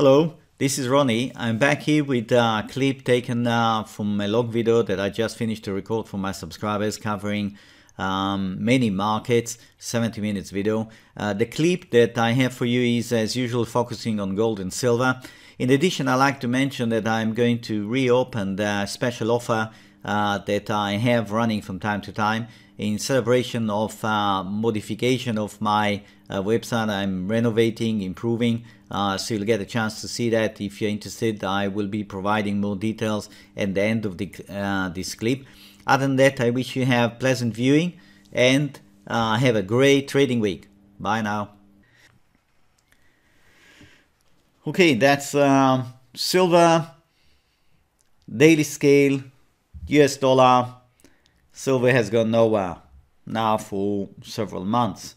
Hello, this is Ronnie. I'm back here with a clip taken from a log video that I just finished to record for my subscribers covering many markets, 70 minutes video. The clip that I have for you is as usual focusing on gold and silver. In addition, I'd like to mention that I'm going to reopen the special offer that I have running from time to time in celebration of modification of my website. I'm renovating, improving, so you'll get a chance to see that. If you're interested, I will be providing more details at the end of this clip. Other than that, I wish you have pleasant viewing and have a great trading week. Bye now. Okay, that's silver, daily scale, US dollar. Silver has gone nowhere now for several months.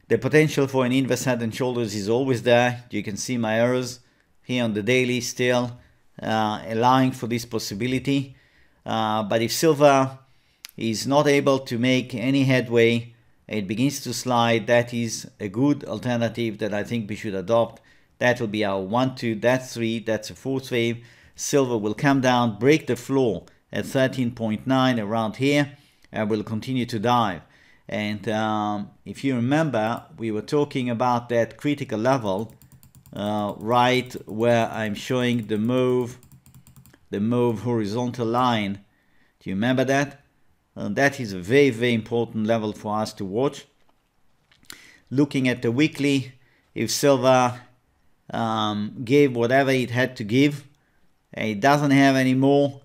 The potential for an inverse head and shoulders is always there. You can see my arrows here on the daily still allowing for this possibility. But if silver is not able to make any headway, it begins to slide, that is a good alternative that I think we should adopt. That will be our 1, 2, that's 3, that's a fourth wave. Silver will come down, break the floor at 13.9 around here, and will continue to dive. And if you remember, we were talking about that critical level right where I'm showing the move horizontal line. Do you remember that? That is a very, very important level for us to watch. Looking at the weekly, if silver gave whatever it had to give, it doesn't have any more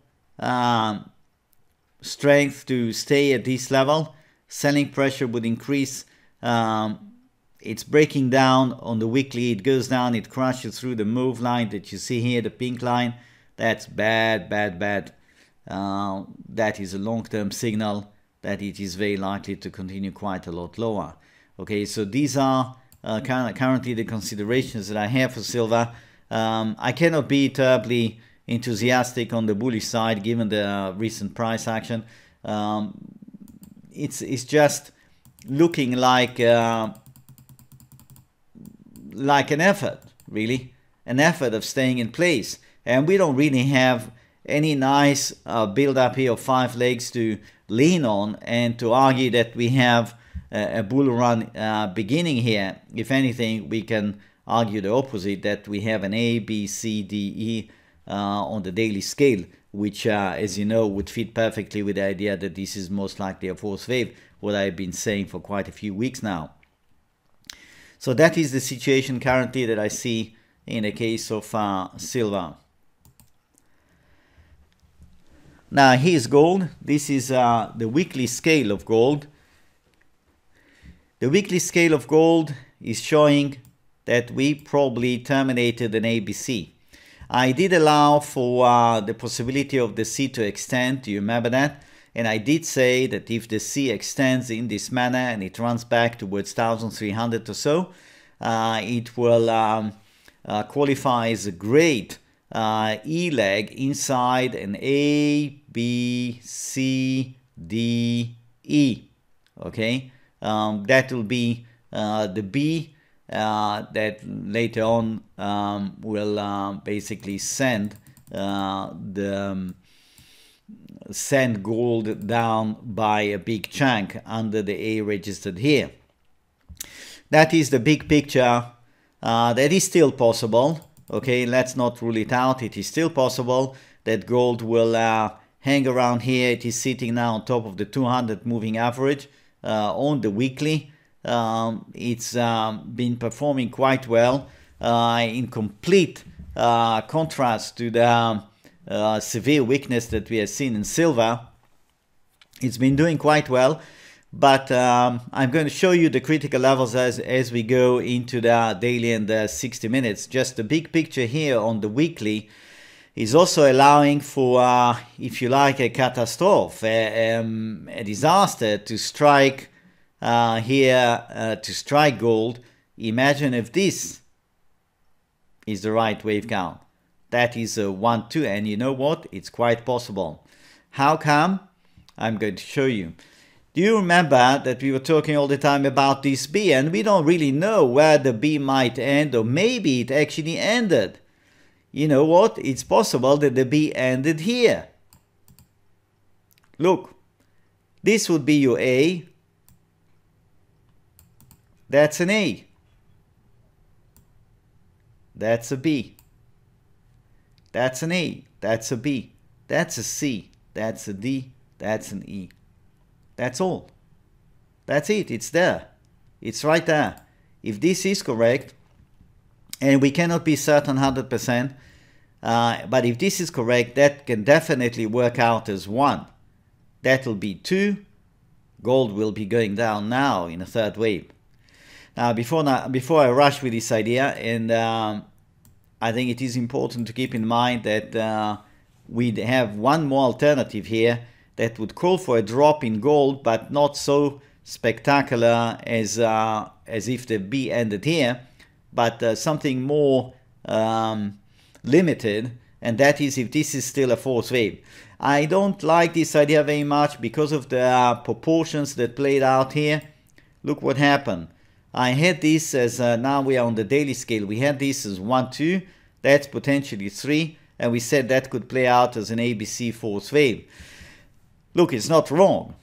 strength to stay at this level, selling pressure would increase. It's breaking down on the weekly, it goes down, it crashes through the move line that you see here, the pink line. That's bad. That is a long-term signal that it is very likely to continue quite a lot lower. Okay, so these are currently the considerations that I have for silver. I cannot be terribly enthusiastic on the bullish side given the recent price action. It's just looking like an effort, really, an effort of staying in place, and we don't really have any nice build up here of 5 legs to lean on and to argue that we have a bull run beginning here. If anything, we can argue the opposite, that we have an A, B, C, D, E on the daily scale, which as you know would fit perfectly with the idea that this is most likely a fourth wave, what I've been saying for quite a few weeks now. So that is the situation currently that I see in the case of silver. Now here's gold. This is the weekly scale of gold. The weekly scale of gold is showing that we probably terminated an ABC. I did allow for the possibility of the C to extend, do you remember that? And I did say that if the C extends in this manner and it runs back towards 1300 or so, it will qualify as a great E leg inside an A, B, C, D, E. Okay, that will be the B that later on will basically send gold down by a big chunk under the A registered here. That is the big picture. That is still possible. Okay, let's not rule it out. It is still possible that gold will hang around here. It is sitting now on top of the 200 moving average on the weekly. It's been performing quite well in complete contrast to the severe weakness that we have seen in silver. It's been doing quite well, but I'm going to show you the critical levels as we go into the daily and the 60 minutes. Just the big picture here on the weekly is also allowing for, if you like, a catastrophe, a disaster to strike here, to strike gold. Imagine if this is the right wave count. That is a 1, 2, and you know what? It's quite possible. How come? I'm going to show you. Do you remember that we were talking all the time about this B, and we don't really know where the B might end, or maybe it actually ended. You know what? It's possible that the B ended here. Look, this would be your A. That's an A. That's a B. That's an A. That's a B. That's a C. That's a D. That's an E. That's all. That's it. It's there. It's right there. If this is correct, and we cannot be certain 100%, but if this is correct, that can definitely work out as 1. That will be 2. Gold will be going down now in a third wave. Now, before I rush with this idea, and I think it is important to keep in mind that we have one more alternative here that would call for a drop in gold, but not so spectacular as if the B ended here, but something more limited, and that is if this is still a fourth wave. I don't like this idea very much because of the proportions that played out here. Look what happened. I had this as, now we are on the daily scale, we had this as 1, 2, that's potentially 3, and we said that could play out as an ABC fourth wave. Look, it's not wrong.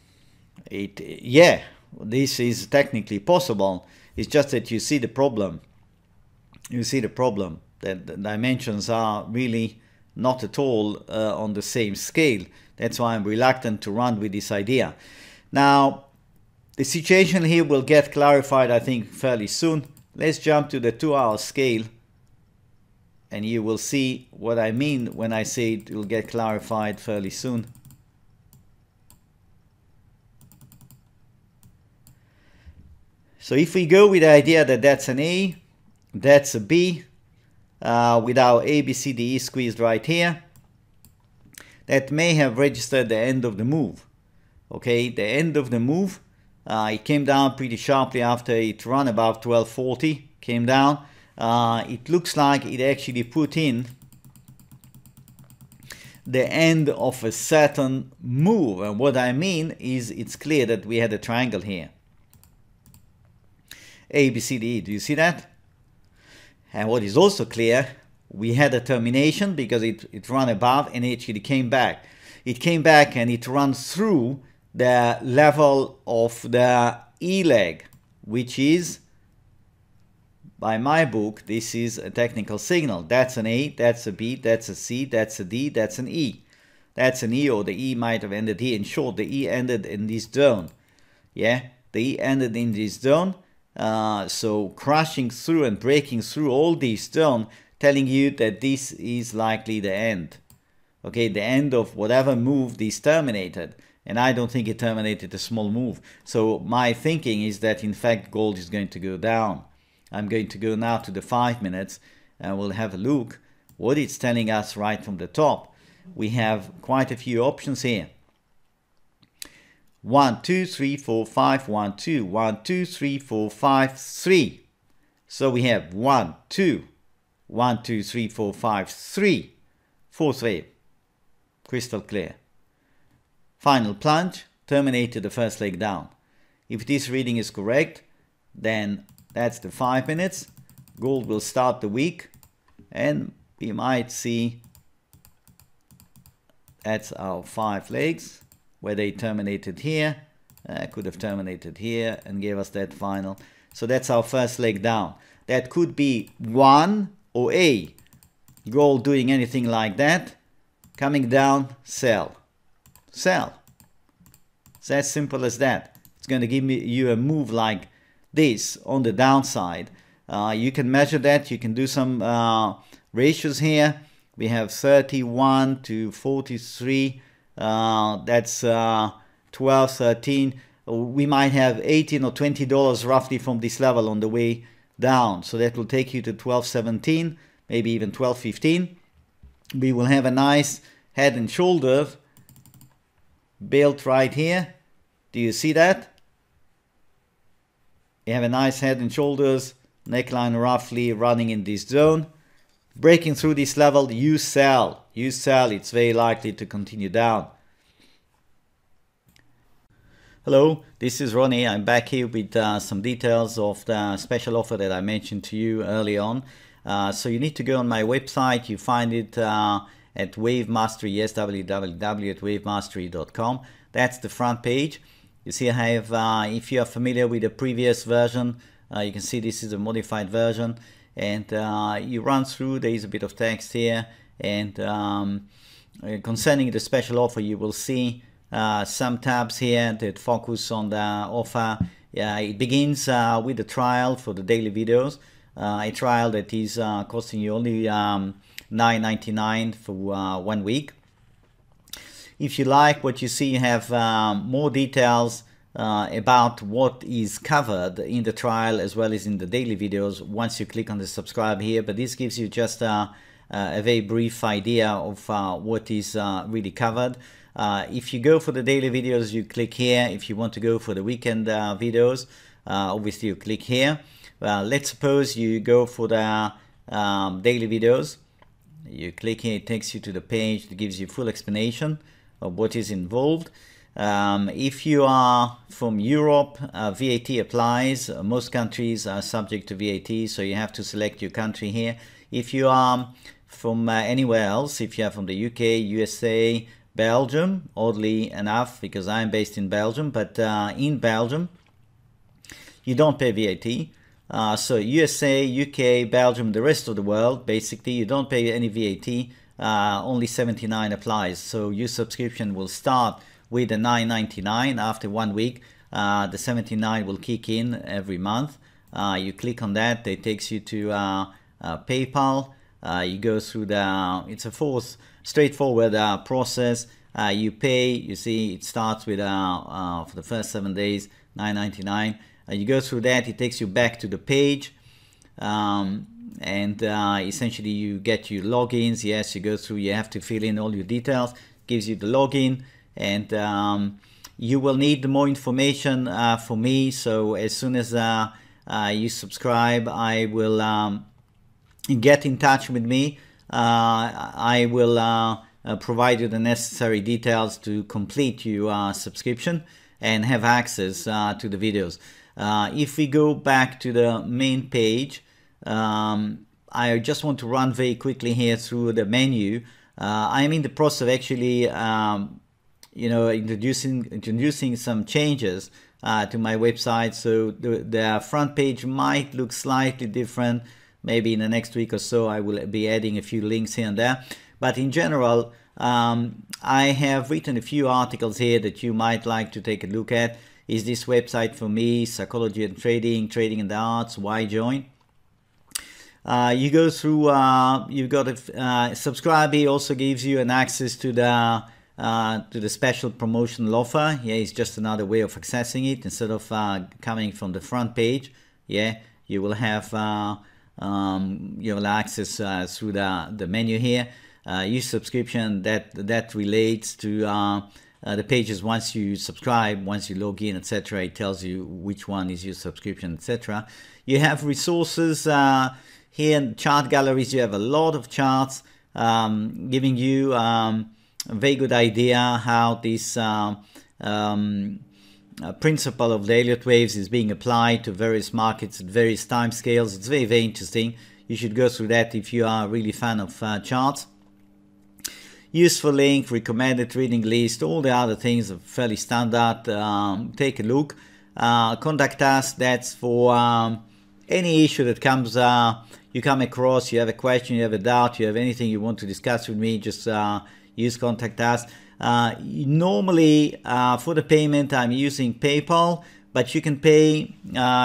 Yeah, this is technically possible. It's just that you see the problem. You see the problem that the dimensions are really not at all on the same scale. That's why I'm reluctant to run with this idea. Now, the situation here will get clarified, I think, fairly soon. Let's jump to the 2-hour scale, and you will see what I mean when I say it will get clarified fairly soon. So if we go with the idea that that's an A, that's a B, with our A, B, C, D, E squeezed right here, that may have registered the end of the move. Okay, the end of the move. It came down pretty sharply after it ran above 1240, came down. It looks like it actually put in the end of a certain move. And what I mean is it's clear that we had a triangle here. A, B, C, D, E. Do you see that? And what is also clear, we had a termination because it ran above and it actually came back. It came back and it ran through the level of the E leg, which is, by my book, this is a technical signal. That's an A, that's a B, that's a C, that's a D, that's an E. That's an E, or the E might have ended here. In short, the E ended in this zone. Yeah, the E ended in this zone. So crashing through and breaking through all these zones, telling you that this is likely the end. Okay, the end of whatever move this terminated. And I don't think it terminated a small move. So my thinking is that in fact gold is going to go down. I'm going to go now to the 5 minutes and we'll have a look what it's telling us right from the top. We have quite a few options here. 1, 2, 3, 4, 5, 1, 2, 1, 2, 3, 4, 5, 3. So we have 1, 2, 1, 2, 3, 4, 5, 3. Fourth wave. Crystal clear. Final plunge, terminated the first leg down. If this reading is correct, then that's the 5 minutes. Gold will start the week and we might see that's our 5 legs where they terminated here, could have terminated here and gave us that final. So that's our first leg down. That could be 1 or A. Gold doing anything like that, coming down, sell. Sell. It's as simple as that. It's going to give you a move like this on the downside. You can measure that. You can do some ratios here. We have 31 to 43. That's 12, 13. We might have $18 or $20 roughly from this level on the way down. So that will take you to 12.17, maybe even 12.15. We will have a nice head and shoulder built right here. Do you see that? You have a nice head and shoulders, neckline roughly running in this zone. Breaking through this level, you sell. You sell, it's very likely to continue down. Hello, this is Ronnie. I'm back here with some details of the special offer that I mentioned to you early on. So you need to go on my website. You find it at Wave Mastery, yes, www.wavemastery.com. That's the front page. You see I have, if you are familiar with the previous version, you can see this is a modified version, and you run through, there is a bit of text here, and concerning the special offer, you will see some tabs here that focus on the offer. It begins with the trial for the daily videos, a trial that is costing you only $9.99 for 1 week. If you like what you see, you have more details about what is covered in the trial as well as in the daily videos once you click on the subscribe here, but this gives you just a very brief idea of what is really covered. If you go for the daily videos, you click here. If you want to go for the weekend videos, obviously you click here. Let's suppose you go for the daily videos. You click here, it takes you to the page that gives you full explanation of what is involved. If you are from Europe, VAT applies. Most countries are subject to VAT, so you have to select your country here. If you are from anywhere else, if you are from the UK, USA, Belgium, oddly enough, because I'm based in Belgium, but in Belgium, you don't pay VAT. So USA, UK, Belgium, the rest of the world, basically, you don't pay any VAT. Only $79 applies. So your subscription will start with the $9.99. After 1 week, the $79 will kick in every month. You click on that, it takes you to PayPal. You go through the, it's a straightforward process. You pay, you see it starts with for the first 7 days, $9.99. You go through that, it takes you back to the page, and essentially you get your logins. Yes, you go through, you have to fill in all your details, gives you the login, and you will need more information for me. So as soon as you subscribe, I will get in touch with me. I will provide you the necessary details to complete your subscription and have access to the videos. If we go back to the main page, I just want to run very quickly here through the menu. I'm in the process of actually introducing some changes to my website, so the front page might look slightly different. Maybe in the next week or so I will be adding a few links here and there, but in general I have written a few articles here that you might like to take a look at. Is this website for me? Psychology and trading, trading and the arts, why join? You go through, you've got a subscribe here, also gives you an access to the special promotional offer. Yeah, it's just another way of accessing it. Instead of coming from the front page, yeah, you will have access through the menu here. Use subscription, that relates to the pages once you subscribe, once you log in, etc. It tells you which one is your subscription, etc. You have resources here in chart galleries. You have a lot of charts giving you a very good idea how this principle of the Elliott waves is being applied to various markets at various time scales. It's very, very interesting. You should go through that if you are really a fan of charts. Useful link, recommended reading list, all the other things are fairly standard. Take a look. Contact us, that's for any issue that comes you come across, you have a question, you have a doubt, you have anything you want to discuss with me, just use contact us. Normally for the payment I'm using PayPal, but you can pay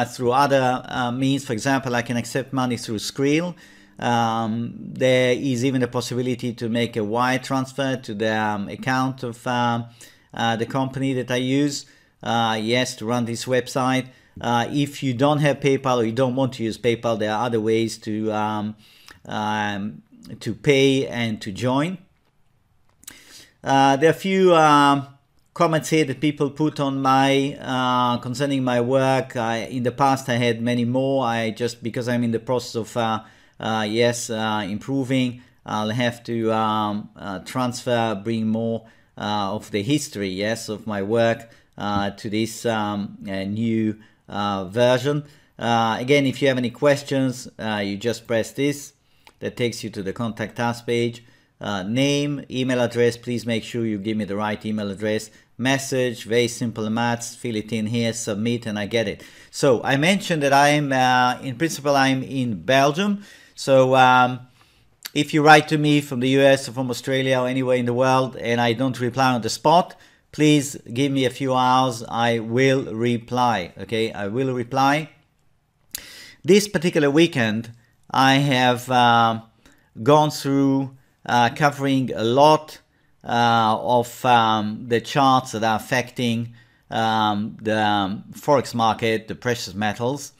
through other means. For example, I can accept money through Skrill. There is even a possibility to make a wire transfer to the account of the company that I use, yes, to run this website. If you don't have PayPal or you don't want to use PayPal, there are other ways to pay and to join. There are a few comments here that people put on my concerning my work. In the past I had many more. I just, because I'm in the process of improving, I'll have to transfer, bring more of the history, yes, of my work to this new version. Again, if you have any questions, you just press this. That takes you to the Contact Us page. Name, email address, please make sure you give me the right email address. Message, very simple maths, fill it in here, submit, and I get it. So I mentioned that I'm, in principle, I'm in Belgium. So if you write to me from the US or from Australia or anywhere in the world and I don't reply on the spot, please give me a few hours. I will reply, okay? I will reply. This particular weekend, I have gone through covering a lot of the charts that are affecting the forex market, the precious metals,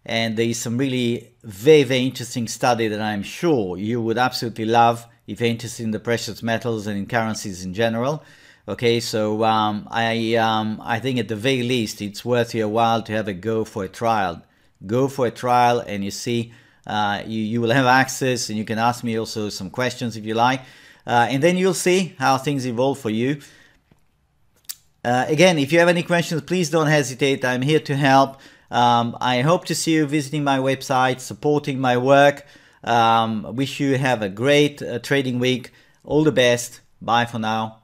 and there is some really very interesting study that I'm sure you would absolutely love if you're interested in the precious metals and in currencies in general. Okay, so I think at the very least it's worth your while to have a go for a trial. Go for a trial, and you see you will have access, and you can ask me also some questions if you like. And then you'll see how things evolve for you. Again, if you have any questions, please don't hesitate. I'm here to help. I hope to see you visiting my website, supporting my work. Wish you have a great trading week. All the best. Bye for now.